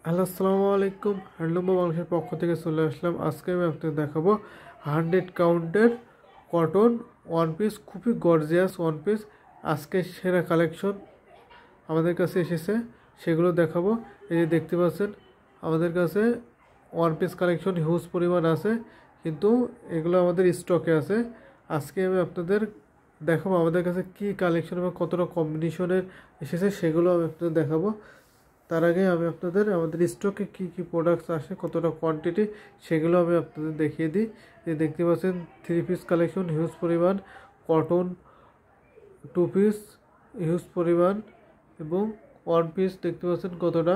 Hello, আসসালামু আলাইকুম। Handloom বা বাংলাদেশের পক্ষ থেকে চলে আসলাম। আজকে আমি আপনাদের দেখাবো 100 কাউন্টের কটন ওয়ান পিস, খুবই গর্জিয়াস ওয়ান পিস। আজকে সেরা কালেকশন আমাদের কাছে এসেছে, সেগুলো দেখাবো। এই যে দেখতে পাচ্ছেন আমাদের কাছে ওয়ান পিস কালেকশন হিউজ পরিমাণ আছে, কিন্তু এগুলো আমাদের স্টকে আছে। আজকে আমি আপনাদের দেখাবো আমাদের কাছে কী কালেকশন এবং কতটা কম্বিনেশনের এসেছে, সেগুলো আমি আপনাদের দেখাবো। তার আগে আমি আপনাদের আমাদের স্টকে কী কী প্রোডাক্টস আসে, কতটা কোয়ান্টিটি, সেগুলো আমি আপনাদের দেখিয়ে দিই। এই দেখতে পাচ্ছেন থ্রি পিস কালেকশন হিউজ পরিমাণ, কটন টু পিস হিউজ পরিমাণ, এবং ওয়ান পিস দেখতে পাচ্ছেন কতটা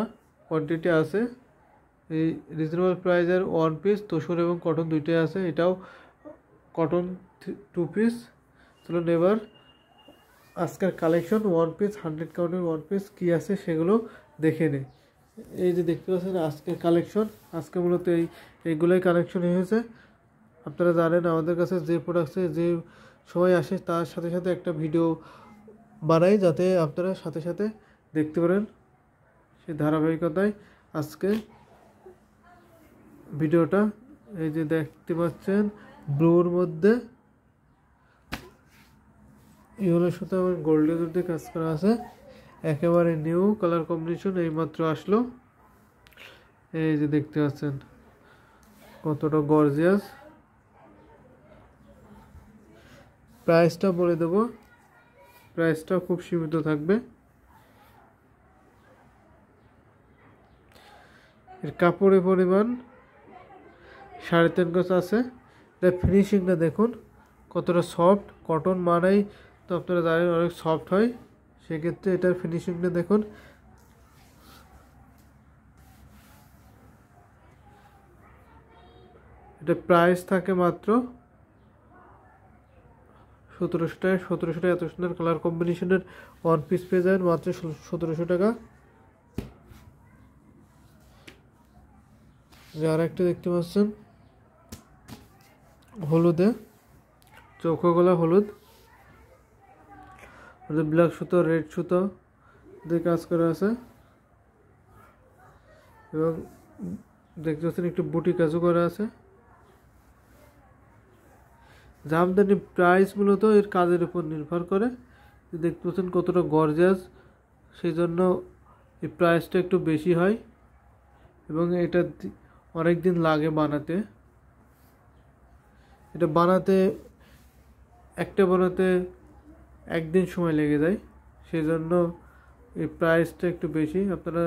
কোয়ান্টিটি আছে। এই রিজনেবল প্রাইসের ওয়ান পিস তোসর এবং কটন দুইটাই আছে। এটাও কটন টু পিস। চলুন এবার আজকের কালেকশন ওয়ান পিস 100 কাউন্টের ওয়ান পিস কী আছে সেগুলো দেখে নিই। এই যে দেখতে পাচ্ছেন আজকের কালেকশন, আজকে মূলত এইগুলোই কালেকশন হয়েছে। আপনারা জানেন আমাদের কাছে যে প্রোডাক্টসে যে সময় আসে তার সাথে সাথে একটা ভিডিও বানাই, যাতে আপনারা সাথে সাথে দেখতে পারেন। সেই ধারাবাহিকতায় আজকে ভিডিওটা। এই যে দেখতে পাচ্ছেন ব্লুর মধ্যে ইয়েলোর সাথে আমার গোল্ডেনের দিয়ে কাজ করা আছে, একেবারে নিউ কালার কম্বিনেশন, এইমাত্র আসলো। এই যে দেখতে পাচ্ছেন কতটা গর্জিয়াস। প্রাইসটা বলে দেবো, প্রাইসটা খুব সীমিত থাকবে। এর কাপড়ের পরিমাণ 3.5 গজ আছে। এর ফিনিশিংটা দেখুন কতটা সফট। কটন মানেই তো আপনারা জানেন অনেক সফট হয়, সেক্ষেত্রে এটার ফিনিশিংটা দেখুন। এটা প্রাইস থাকে মাত্র 1700 টাকা। 1700 টাকা এত সুন্দর কালার কম্বিনেশনের ওয়ান পিস পেয়ে যাবেন মাত্র 1700 টাকা। আর একটা দেখতে পাচ্ছেন হলুদে, চৌকো গলা হলুদ, ব্ল্যাক সুতো রেড সুতো দিয়ে কাজ করা আছে, এবং দেখতে পাচ্ছেন একটু বুটি কাজও করা আছে। জামদানি প্রাইস মূলত এর কাজের উপর নির্ভর করে। দেখতে পাচ্ছেন কতটা গর্জিয়াস, সেই জন্য এই প্রাইসটা একটু বেশি হয়, এবং এটা অনেক দিন লাগে বানাতে। এটা বানাতে একটা বানাতে একদিন সময় লেগে যায়, সেই জন্য এই প্রাইসটা একটু বেশি। আপনারা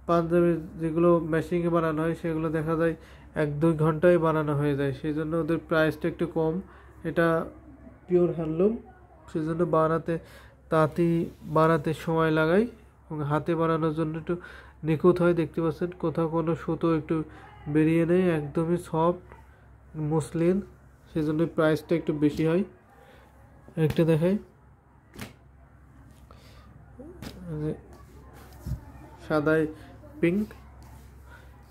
পাঞ্জাবি যেগুলো মেশিনে বানানো হয় সেগুলো দেখা যায় 1-2 ঘন্টায় বানানো হয়ে যায়, সেই জন্য ওদের প্রাইসটা একটু কম। এটা পিওর হ্যান্ডলুম, সেই জন্য তাঁতি বানাতে সময় লাগায়, এবং হাতে বানানোর জন্য একটু নিখুঁত হয়। দেখতে পাচ্ছেন কোথাও কোনো সুতো একটু বেরিয়ে নেই, একদমই সফট মসলিন, সেই জন্য প্রাইসটা একটু বেশি হয়। একটা দেখাই, সাদায় পিঙ্ক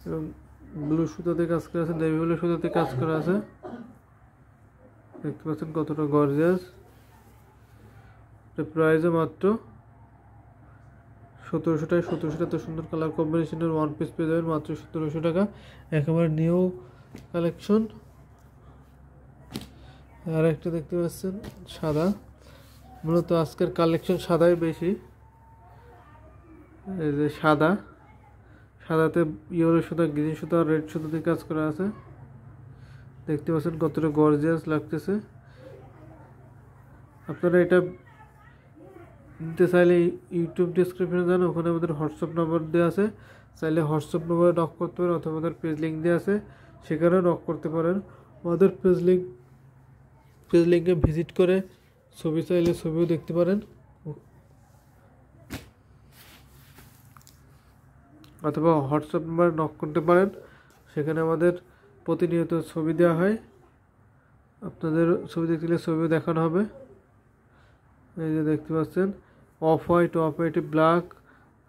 এবং ব্লু সুতোতে কাজ করা আছে, নেভি ব্লু সুতোতে কাজ করা আছে। দেখতে পাচ্ছেন কতটা গর্জিয়াস। এটা প্রাইসও মাত্র 1700 টাকা। 1700 টাকা, এত সুন্দর কালার কম্বিনেশনের ওয়ান পিস পেয়ে যাবেন মাত্র 1700 টাকা, একেবারে নিউ কালেকশন। আর একটা দেখতে পাচ্ছেন সাদা, মূলত আজকের কালেকশন সাদাই বেশি। এই যে সাদাতে ইয়েলো সুতা, গ্রিন সুতা, রেড সুতা দিয়ে কাজ করা আছে। দেখতে পাচ্ছেন কতটা গর্জিয়াস লাগতেছে। আপনারা এটা নিতে চাইলে ইউটিউব ডিসক্রিপশনে যান, ওখানে আমাদের হোয়াটসঅ্যাপ নাম্বার দেওয়া আছে, চাইলে হোয়াটসঅ্যাপ নাম্বারে নক করতে পারেন, অথবা আমাদের পেজ লিঙ্ক দেওয়া আছে সেখানেও নক করতে পারেন। আমাদের পেজ লিঙ্কে ভিজিট করে ছবি চাইলে ছবিও দেখতে পারেন, অথবা হোয়াটসঅ্যাপ নাম্বারে নক করতে পারেন, সেখানে আমাদের প্রতিনিয়ত ছবি দেওয়া হয়। আপনাদের ছবি দেখতে গেলে ছবিও দেখানো হবে। এই যে দেখতে পাচ্ছেন অফ হোয়াইটে ব্ল্যাক,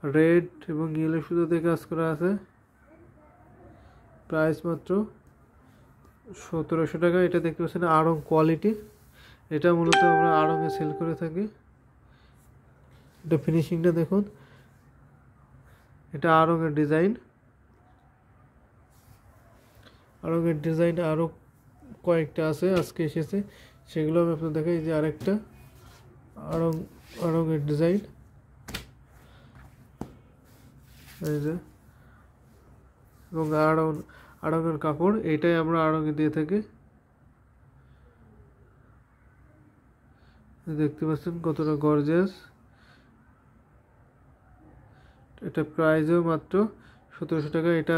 রেড এবং ইয়েলো সুতোতে কাজ করা আছে। প্রাইস মাত্র 1700 টাকা। এটা দেখতে পাচ্ছেন আড়ং কোয়ালিটি, এটা মূলত আমরা আড়ংয়ে সেল করে থাকি। এটা ফিনিশিংটা দেখুন, এটা আড়ংয়ের ডিজাইন। আড়ঙের ডিজাইন আরও কয়েকটা আছে আজকে এসেছে, সেগুলো আমি আপনাদের দেখাই। যে আরেকটা আড়ঙের ডিজাইন, এই যে, এবং আড়ঙের কাপড়, এইটাই আমরা আড়ঙে দিয়ে থাকি। দেখতে পাচ্ছেন কতটা গর্জিয়াস। এটা প্রাইসও মাত্র 1700 টাকা। এটা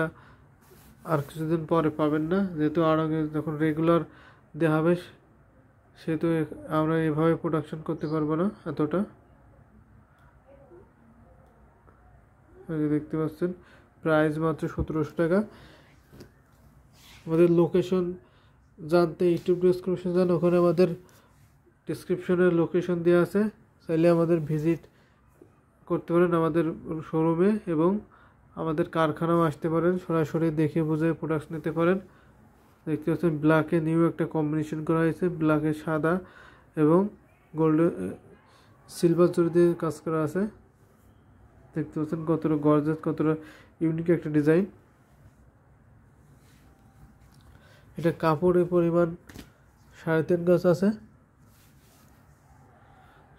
আর কিছুদিন পরে পাবেন না, যেহেতু আড়ঙে যখন রেগুলার দেওয়া হবে সেহেতু আমরা এভাবে প্রোডাকশন করতে পারবো না এতটা। দেখতে পাচ্ছেন প্রাইস মাত্র 1700 টাকা। আমাদের লোকেশন জানতে ইউটিউব ডেসক্রিপশন যান, ওখানে আমাদের ডেসক্রিপশনের লোকেশন দেওয়া আছে, চাইলে আমাদের ভিজিট করতে পারেন আমাদের শোরুমে, এবং আমাদের কারখানাও আসতে পারেন, সরাসরি দেখে বুঝে প্রোডাক্ট নিতে পারেন। দেখতে পাচ্ছেন ব্ল্যাকে নিউ একটা কম্বিনেশন করা হয়েছে, ব্ল্যাকে সাদা এবং গোল্ডেন সিলভার জরি দিয়ে কাজ করা আছে। দেখতে পাচ্ছেন কতটা গর্জিয়াস, কতটা ইউনিক একটা ডিজাইন। এটা কাপড়ের পরিমাণ 3.5 গজ আছে,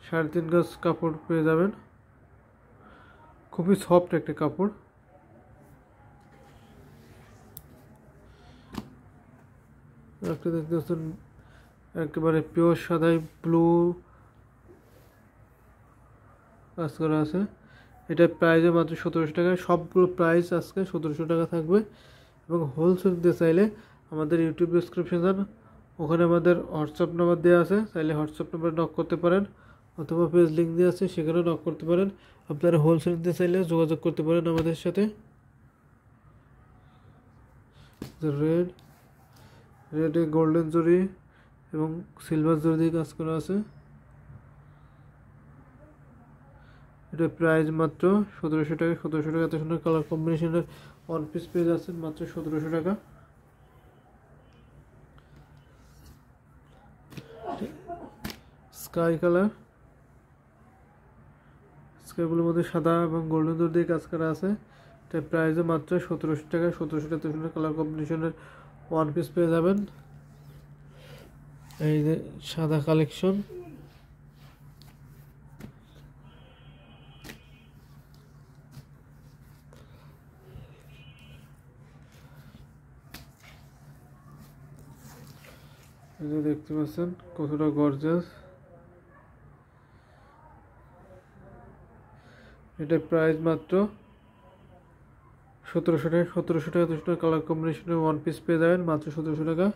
3.5 গজ কাপড় পেয়ে যাবেন। খুবই সফট একটা কাপড়। একটা দেখতে পাচ্ছেন একেবারে পিওর সাদাই ব্লু কাজ করা আছে। এটা প্রাইসে মাত্র 1700 টাকা। সবগুলো প্রাইস আজকে 1700 টাকা থাকবে। এবং হোলসেল দিতে চাইলে আমাদের ইউটিউব ডেসক্রিপশন যান, ওখানে আমাদের হোয়াটসঅ্যাপ নাম্বার দেওয়া আছে, চাইলে হোয়াটসঅ্যাপ নাম্বারে নক করতে পারেন, অথবা পেজ লিঙ্ক দেওয়া আছে সেখানেও নক করতে পারেন। আপনারা হোলসেল দিতে চাইলে যোগাযোগ করতে পারেন আমাদের সাথে। রেডে গোল্ডেন জরি এবং সিলভার জরি দিয়ে কাজ করা আছে। এটা প্রাইস মাত্র 1700 টাকা। 1700 টাকা এত সুন্দর কালার কম্বিনেশনের ওয়ান পিস পেয়ে যাচ্ছেন মাত্র 1700 টাকা। স্কাই কালার, স্কাইগুলোর মধ্যে সাদা এবং গোল্ডেন জরি দিয়ে কাজ করা আছে। এটা প্রাইসে মাত্র 1700 টাকা। 1700 টাকা এত সুন্দর কালার কম্বিনেশনের ওয়ান পিস পেয়ে যাবেন। এই যে সাদা কালেকশন, এই যে দেখতে পাচ্ছেন কতটা গর্জিয়াস। এটার প্রাইস মাত্র 1700 টাকা। 1700 টাকা 200 টাকা কালার কম্বিনেশনের ওয়ান পিস পেয়ে যাবেন মাত্র 1700 টাকা।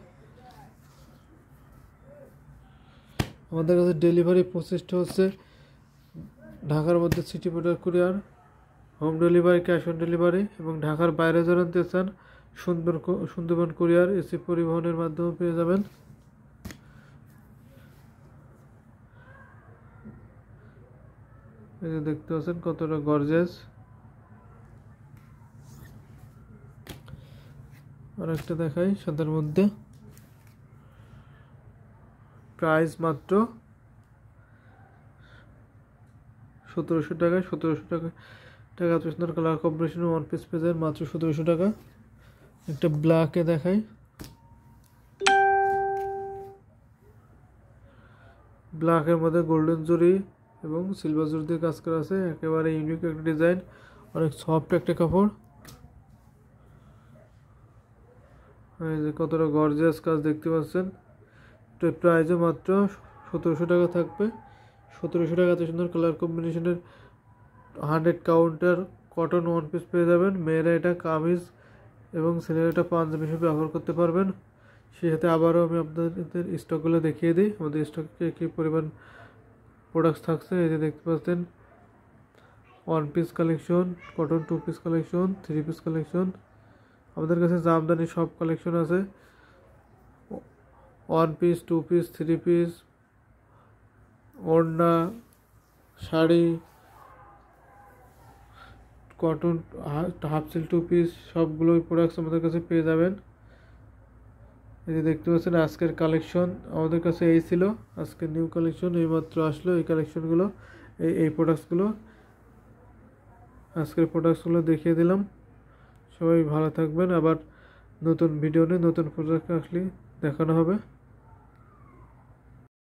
আমাদের কাছে ডেলিভারি প্রসেসটা হচ্ছে ঢাকার মধ্যে city porter courier, home delivery, cash on delivery, এবং ঢাকার বাইরে যারা নিতে চান সুন্দরবন কুরিয়ার এসি পরিবহনের মাধ্যমে পেয়ে যাবেন। এই যে দেখতে পাচ্ছেন কতটা গর্জিয়াস। আর একটা দেখাই সাদার মধ্যে, প্রাইস মাত্র 1700 টাকা। 1700 টাকা এত সুন্দর কালার কম্বিনেশন ওয়ান পিস পেয়ে যাবেন মাত্র 1700 টাকা। একটা ব্ল্যাকে দেখাই, ব্ল্যাকের মধ্যে গোল্ডেন জরি এবং সিলভার জরি দিয়ে কাজ করা আছে। একেবারে ইউনিক একটা ডিজাইন, অনেক সফট একটা কাপড়। এই যে কতটা গর্জিয়াস কাজ দেখতে পাচ্ছেন। তো প্রাইসও মাত্র 1700 টাকা থাকবে। 1700 টাকা এত সুন্দর কালার কম্বিনেশনের 100 কাউন্টার কটন ওয়ান পিস পেয়ে যাবেন। মেয়েরা এটা কামিজ এবং ছেলেরা এটা পাঞ্জাবি হিসেবে ব্যবহার করতে পারবেন। সেই সাথে আবারও আমি আপনাদের স্টকগুলো দেখিয়ে দিই, আমাদের স্টকে কী পরিমাণ প্রোডাক্টস থাকছে। এই যে দেখতে পাচ্ছেন one piece collection, cotton two piece collection, three piece collection. আমাদের কাছে জামদানি সব কালেকশন আছে, one piece, two piece, three piece, ওড়না, sari, cotton, half sleeve two piece, সবগুলোই প্রোডাক্টস আমাদের কাছে পেয়ে যাবেন। এই যে দেখতে পাচ্ছেন আজকের কালেকশন আমাদের কাছে এই ছিল। আজকের নিউ কালেকশন এইমাত্র আসলো, এই কালেকশনগুলো, এই প্রোডাক্টসগুলো, আজকের প্রোডাক্টসগুলো দেখিয়ে দিলাম। সবাই ভালো থাকবেন। আবার নতুন ভিডিও নিয়ে নতুন প্রোডাক্ট আসলে দেখানো হবে।